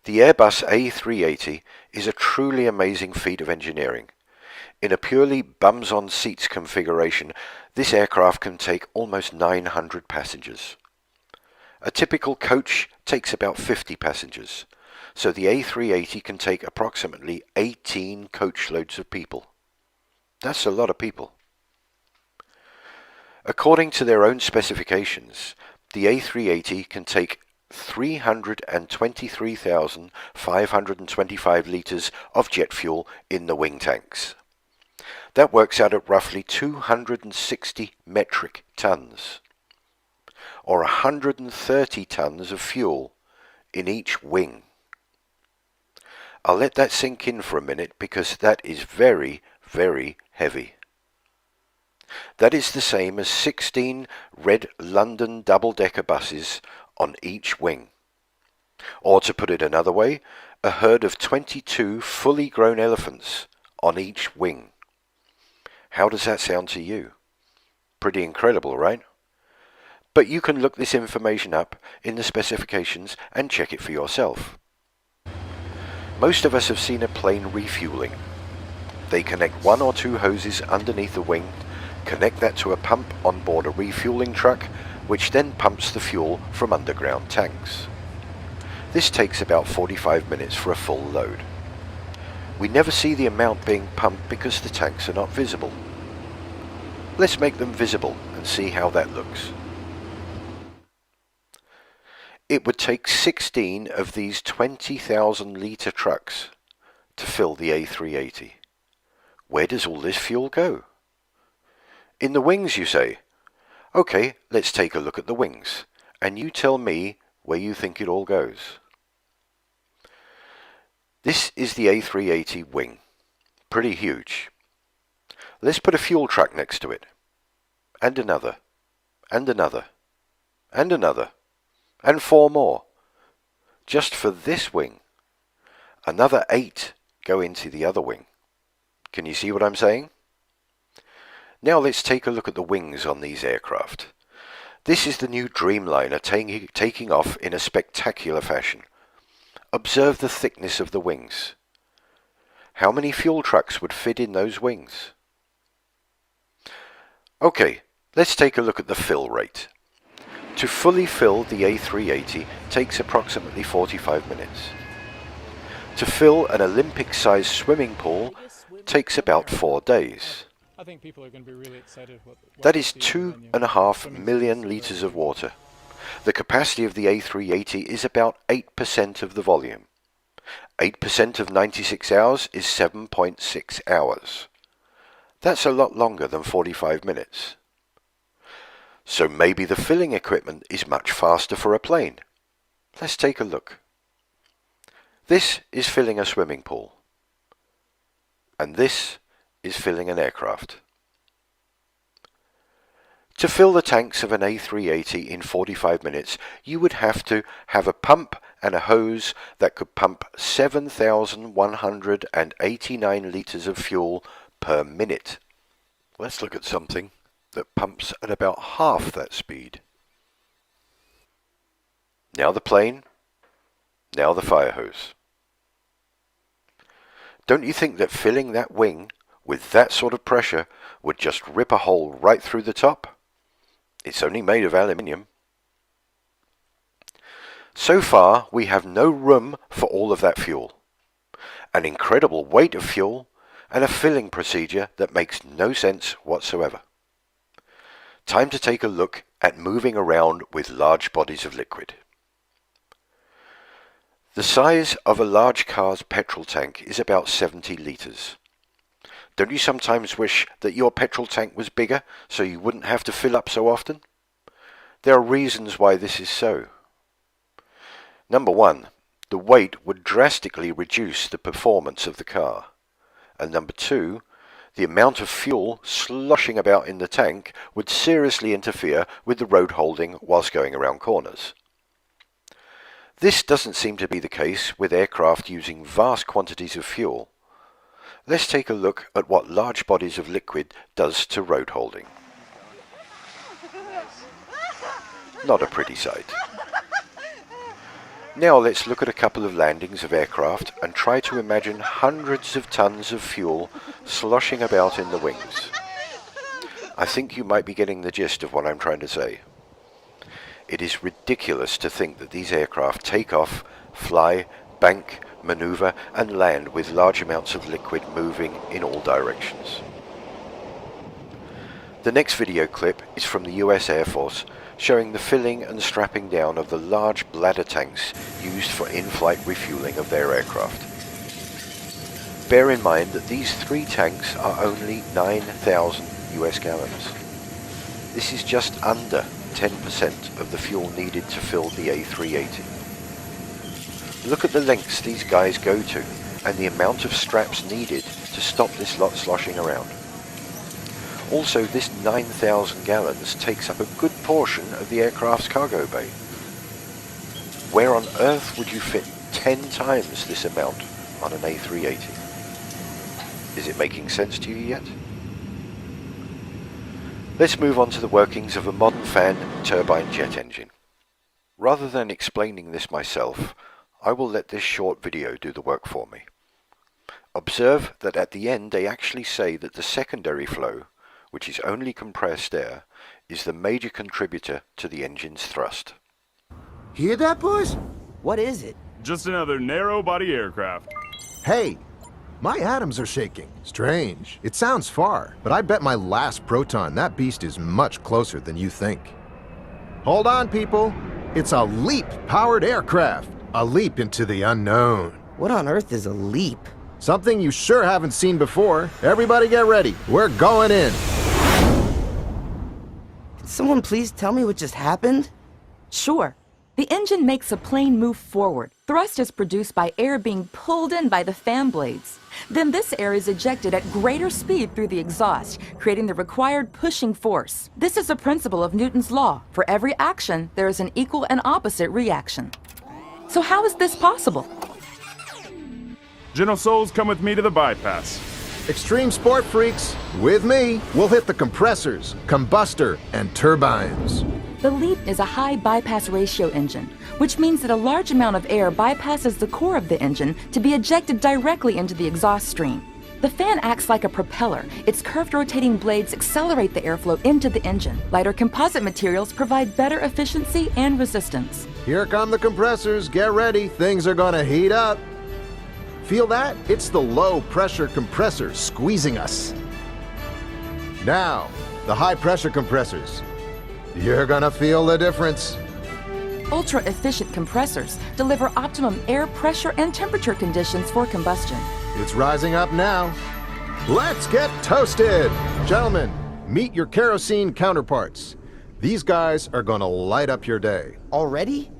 The Airbus A380 is a truly amazing feat of engineering. In a purely bums-on-seats configuration, this aircraft can take almost 900 passengers. A typical coach takes about 50 passengers, so the A380 can take approximately 18 coachloads of people. That's a lot of people. According to their own specifications, the A380 can take 323,525 litres of jet fuel in the wing tanks. That works out at roughly 260 metric tons, or 130 tons of fuel in each wing. I'll let that sink in for a minute because that is very, very heavy. That is the same as 16 red London double-decker buses on each wing. Or to put it another way, a herd of 22 fully grown elephants on each wing. How does that sound to you? Pretty incredible, right? But you can look this information up in the specifications and check it for yourself. Most of us have seen a plane refueling. They connect one or two hoses underneath the wing, connect that to a pump on board a refueling truck, which then pumps the fuel from underground tanks. This takes about 45 minutes for a full load. We never see the amount being pumped because the tanks are not visible. Let's make them visible and see how that looks. It would take 16 of these 20,000 litre trucks to fill the A380. Where does all this fuel go? In the wings, you say? Okay, let's take a look at the wings, and you tell me where you think it all goes. This is the A380 wing. Pretty huge. Let's put a fuel truck next to it. And another. And another. And another. And 4 more. Just for this wing. Another 8 go into the other wing. Can you see what I'm saying? Now let's take a look at the wings on these aircraft. This is the new Dreamliner taking off in a spectacular fashion. Observe the thickness of the wings. How many fuel trucks would fit in those wings? Okay, let's take a look at the fill rate. To fully fill the A380 takes approximately 45 minutes. To fill an Olympic-sized swimming pool takes about 4 days. I think people are going to be really excited. That is 2.5 million litres of water. The capacity of the A380 is about 8% of the volume. 8% of 96 hours is 7.6 hours. That's a lot longer than 45 minutes. So maybe the filling equipment is much faster for a plane. Let's take a look. This is filling a swimming pool. And this is filling an aircraft. To fill the tanks of an A380 in 45 minutes, you would have to have a pump and a hose that could pump 7,189 litres of fuel per minute. Let's look at something that pumps at about half that speed. Now the plane, now the fire hose. Don't you think that filling that wing with that sort of pressure would just rip a hole right through the top? It's only made of aluminium. So far, we have no room for all of that fuel. An incredible weight of fuel and a filling procedure that makes no sense whatsoever. Time to take a look at moving around with large bodies of liquid. The size of a large car's petrol tank is about 70 litres. Don't you sometimes wish that your petrol tank was bigger so you wouldn't have to fill up so often? There are reasons why this is so. Number one, the weight would drastically reduce the performance of the car. And number two, the amount of fuel sloshing about in the tank would seriously interfere with the road holding whilst going around corners. This doesn't seem to be the case with aircraft using vast quantities of fuel. Let's take a look at what large bodies of liquid does to road holding. Not a pretty sight. Now let's look at a couple of landings of aircraft and try to imagine hundreds of tons of fuel sloshing about in the wings. I think you might be getting the gist of what I'm trying to say. It is ridiculous to think that these aircraft take off, fly, bank, maneuver and land with large amounts of liquid moving in all directions. The next video clip is from the US Air Force, showing the filling and strapping down of the large bladder tanks used for in-flight refueling of their aircraft. Bear in mind that these 3 tanks are only 9,000 US gallons. This is just under 10% of the fuel needed to fill the A380. Look at the lengths these guys go to and the amount of straps needed to stop this lot sloshing around. Also, this 9,000 gallons takes up a good portion of the aircraft's cargo bay. Where on earth would you fit 10 times this amount on an A380? Is it making sense to you yet? Let's move on to the workings of a modern fan turbine jet engine. Rather than explaining this myself, I will let this short video do the work for me. Observe that at the end they actually say that the secondary flow, which is only compressed air, is the major contributor to the engine's thrust. Hear that, boys? What is it? Just another narrow-body aircraft. Hey, my atoms are shaking. Strange. It sounds far, but I bet my last proton that beast is much closer than you think. Hold on, people. It's a LEAP-powered aircraft. A leap into the unknown. What on earth is a leap? Something you sure haven't seen before. Everybody get ready. We're going in. Can someone please tell me what just happened? Sure. The engine makes a plane move forward. Thrust is produced by air being pulled in by the fan blades. Then this air is ejected at greater speed through the exhaust, creating the required pushing force. This is a principle of Newton's law. For every action, there is an equal and opposite reaction. So how is this possible? General Souls, come with me to the bypass. Extreme sport freaks, with me, we'll hit the compressors, combustor, and turbines. The LEAP is a high bypass ratio engine, which means that a large amount of air bypasses the core of the engine to be ejected directly into the exhaust stream. The fan acts like a propeller. Its curved rotating blades accelerate the airflow into the engine. Lighter composite materials provide better efficiency and resistance. Here come the compressors. Get ready. Things are gonna heat up. Feel that? It's the low-pressure compressors squeezing us. Now, the high-pressure compressors. You're gonna feel the difference. Ultra-efficient compressors deliver optimum air pressure and temperature conditions for combustion. It's rising up now. Let's get toasted! Gentlemen, meet your kerosene counterparts. These guys are gonna light up your day. Already?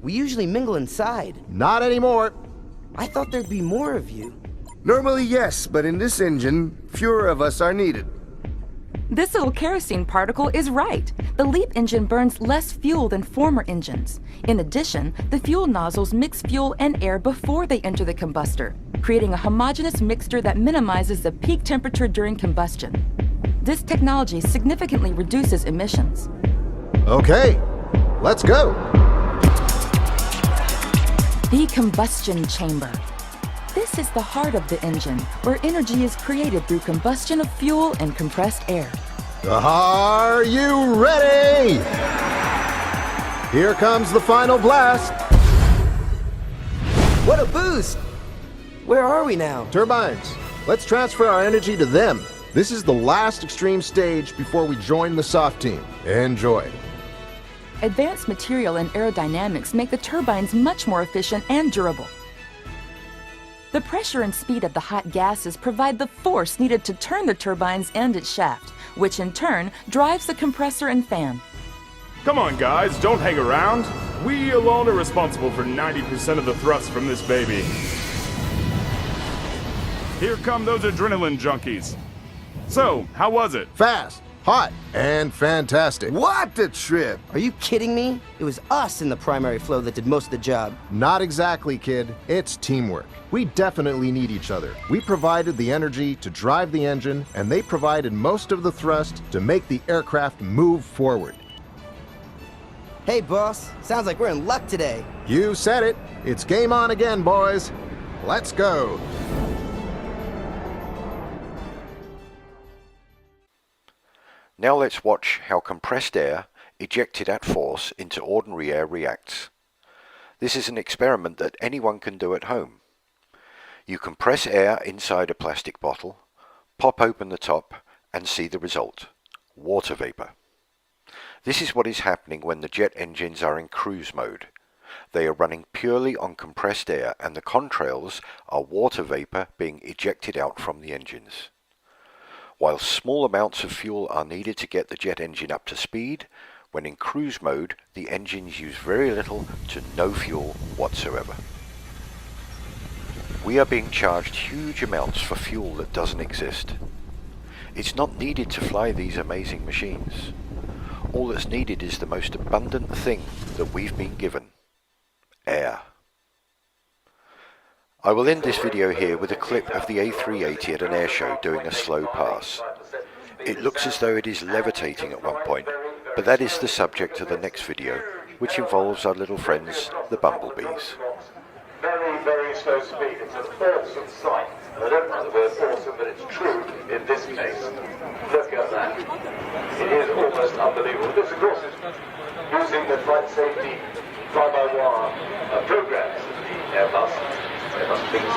We usually mingle inside. Not anymore. I thought there'd be more of you. Normally, yes, but in this engine, fewer of us are needed. This little kerosene particle is right. The LEAP engine burns less fuel than former engines. In addition, the fuel nozzles mix fuel and air before they enter the combustor, creating a homogeneous mixture that minimizes the peak temperature during combustion. This technology significantly reduces emissions. Okay, let's go. The combustion chamber. This is the heart of the engine, where energy is created through combustion of fuel and compressed air. Are you ready? Here comes the final blast. What a boost! Where are we now? Turbines, let's transfer our energy to them. This is the last extreme stage before we join the soft team. Enjoy. Advanced material and aerodynamics make the turbines much more efficient and durable. The pressure and speed of the hot gases provide the force needed to turn the turbines and its shaft, which in turn drives the compressor and fan. Come on, guys, don't hang around. We alone are responsible for 90% of the thrust from this baby. Here come those adrenaline junkies. So, how was it? Fast, hot, and fantastic. What a trip! Are you kidding me? It was us in the primary flow that did most of the job. Not exactly, kid. It's teamwork. We definitely need each other. We provided the energy to drive the engine, and they provided most of the thrust to make the aircraft move forward. Hey, boss. Sounds like we're in luck today. You said it. It's game on again, boys. Let's go. Now let's watch how compressed air, ejected at force into ordinary air, reacts. This is an experiment that anyone can do at home. You compress air inside a plastic bottle, pop open the top, and see the result: water vapor. This is what is happening when the jet engines are in cruise mode. They are running purely on compressed air, and the contrails are water vapor being ejected out from the engines. While small amounts of fuel are needed to get the jet engine up to speed, when in cruise mode, the engines use very little to no fuel whatsoever. We are being charged huge amounts for fuel that doesn't exist. It's not needed to fly these amazing machines. All that's needed is the most abundant thing that we've been given: air. I will end this video here with a clip of the A380 at an air show doing a slow pass. It looks as though it is levitating at one point, but that is the subject of the next video, which involves our little friends, the bumblebees. Very, very slow speed. It's an awesome sight. I don't like the word awesome, but it's true in this case. Look at that. It is almost unbelievable. This, of course, is using the flight safety fly-by-wire programs of the Airbus things